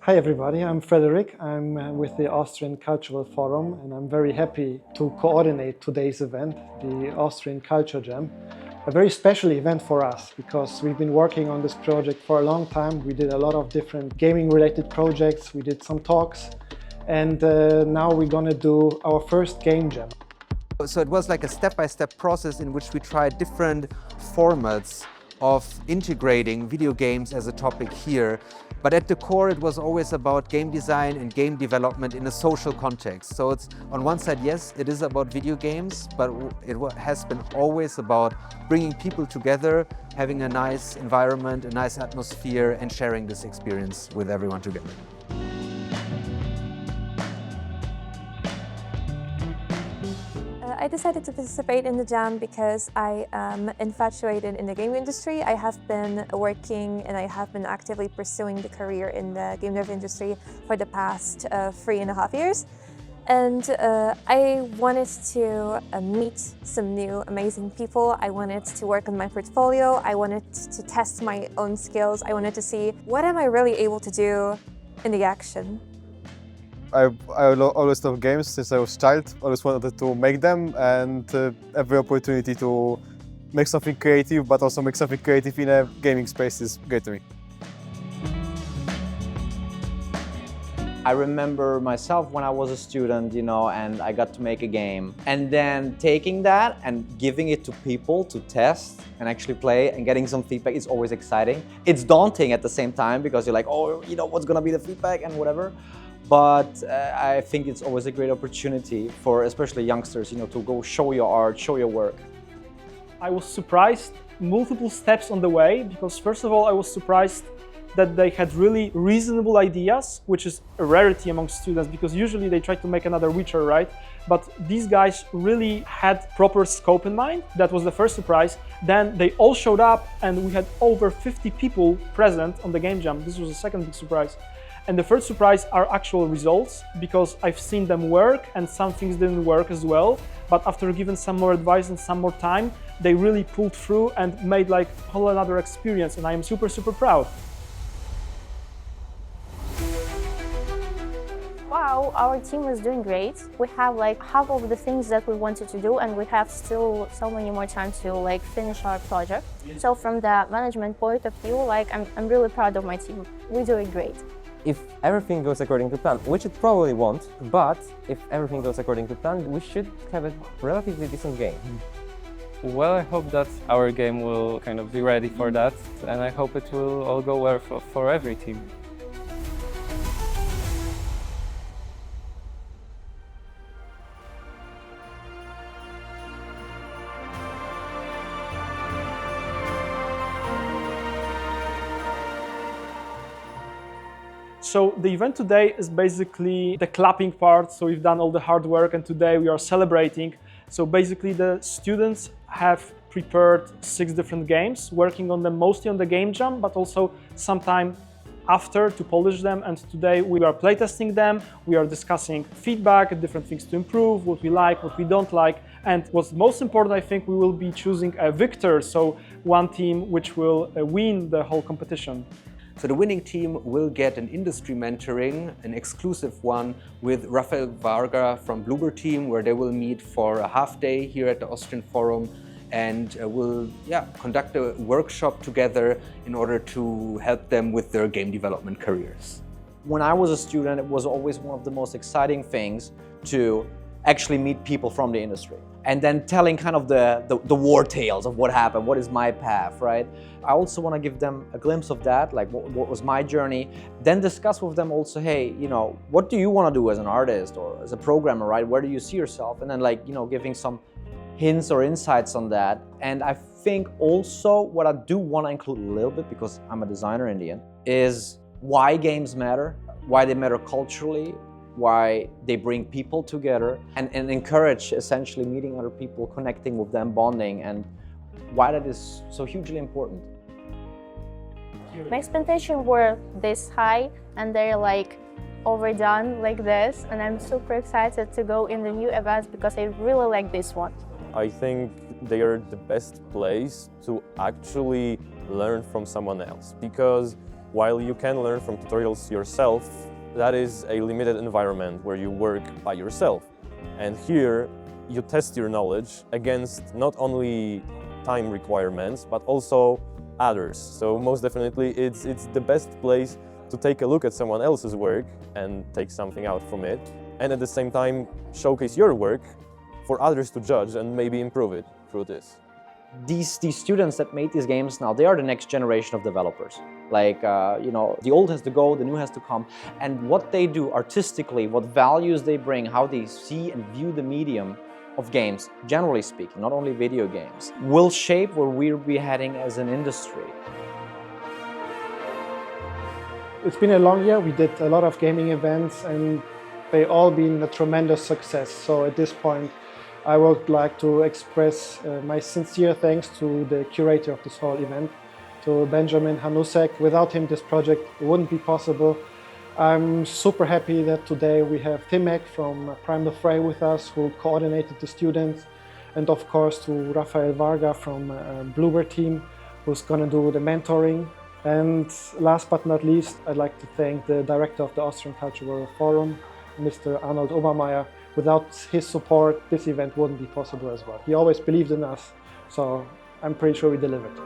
Hi everybody, I'm Frederic. I'm with the Austrian Cultural Forum and I'm very happy to coordinate today's event, the Austrian Culture Jam. A very special event for us because we've been working on this project for a long time. We did a lot of different gaming related projects, we did some talks, and now we're going to do our first game jam. So it was like a step-by-step process in which we tried different formats of integrating video games as a topic here. But at the core, it was always about game design and game development in a social context. So it's on one side, yes, it is about video games, but it has been always about bringing people together, having a nice environment, a nice atmosphere, and sharing this experience with everyone together. I decided to participate in the jam because I am infatuated in the game industry. I have been working and I have been actively pursuing the career in the game dev industry for the past 3.5 years. And I wanted to meet some new amazing people. I wanted to work on my portfolio. I wanted to test my own skills. I wanted to see what am I really able to do in the action. I always loved games since I was a child. I always wanted to make them, and every opportunity to make something creative, but also make something creative in a gaming space is great to me. I remember myself when I was a student, and I got to make a game. And then taking that and giving it to people to test and actually play and getting some feedback is always exciting. It's daunting at the same time because you're like, oh, what's gonna be the feedback and whatever. But I think it's always a great opportunity for especially youngsters, to go show your art, show your work. I was surprised multiple steps on the way because first of all, I was surprised that they had really reasonable ideas, which is a rarity among students because usually they try to make another Witcher, right? But these guys really had proper scope in mind. That was the first surprise. Then they all showed up and we had over 50 people present on the game jam. This was the second big surprise. And the third surprise are actual results because I've seen them work and some things didn't work as well. But after given some more advice and some more time, they really pulled through and made like a whole another experience. And I am super, super proud. Wow, our team is doing great. We have like half of the things that we wanted to do and we have still so many more time to finish our project. So from the management point of view, I'm really proud of my team. We're doing great. If everything goes according to plan, which it probably won't, but if everything goes according to plan, we should have a relatively decent game. Well, I hope that our game will kind of be ready for that, and I hope it will all go well for every team. So the event today is basically the clapping part. So we've done all the hard work and today we are celebrating. So basically the students have prepared 6 different games, working on them mostly on the game jam, but also sometime after to polish them. And today we are playtesting them. We are discussing feedback, different things to improve, what we like, what we don't like. And what's most important, I think, we will be choosing a victor. So one team which will win the whole competition. So the winning team will get an industry mentoring, an exclusive one with Raphael Varga from Bloober Team, where they will meet for a half day here at the Austrian Forum and will conduct a workshop together in order to help them with their game development careers. When I was a student, it was always one of the most exciting things to actually meet people from the industry and then telling kind of the war tales of what happened, what is my path, right? I also want to give them a glimpse of that, like what was my journey, then discuss with them also, hey, what do you want to do as an artist or as a programmer, right? Where do you see yourself? And then giving some hints or insights on that. And I think also what I do want to include a little bit, because I'm a designer in the end, is why games matter, why they matter culturally, why they bring people together and encourage essentially meeting other people, connecting with them, bonding, and why that is so hugely important. My expectations were this high and they're overdone like this, and I'm super excited to go in the new events because I really like this one. I think they are the best place to actually learn from someone else, because While you can learn from tutorials yourself, that is a limited environment where you work by yourself. And here you test your knowledge against not only time requirements, but also others. So most definitely it's the best place to take a look at someone else's work and take something out from it, and at the same time showcase your work for others to judge and maybe improve it through this. These students that made these games now, they are the next generation of developers. Like, you know, the old has to go, the new has to come. And what they do artistically, what values they bring, how they see and view the medium of games, generally speaking, not only video games, will shape where we'll be heading as an industry. It's been a long year. We did a lot of gaming events and they all been a tremendous success. So at this point, I would like to express my sincere thanks to the curator of this whole event, to Benjamin Hanussek. Without him, this project wouldn't be possible. I'm super happy that today we have Tymoteusz from Prime the Fray with us, who coordinated the students, and of course to Raphael Varga from Bloober Team, who's going to do the mentoring. And last but not least, I'd like to thank the director of the Austrian Cultural Forum, Mr. Arnold Obermeier. Without his support, this event wouldn't be possible as well. He always believed in us, so I'm pretty sure we delivered.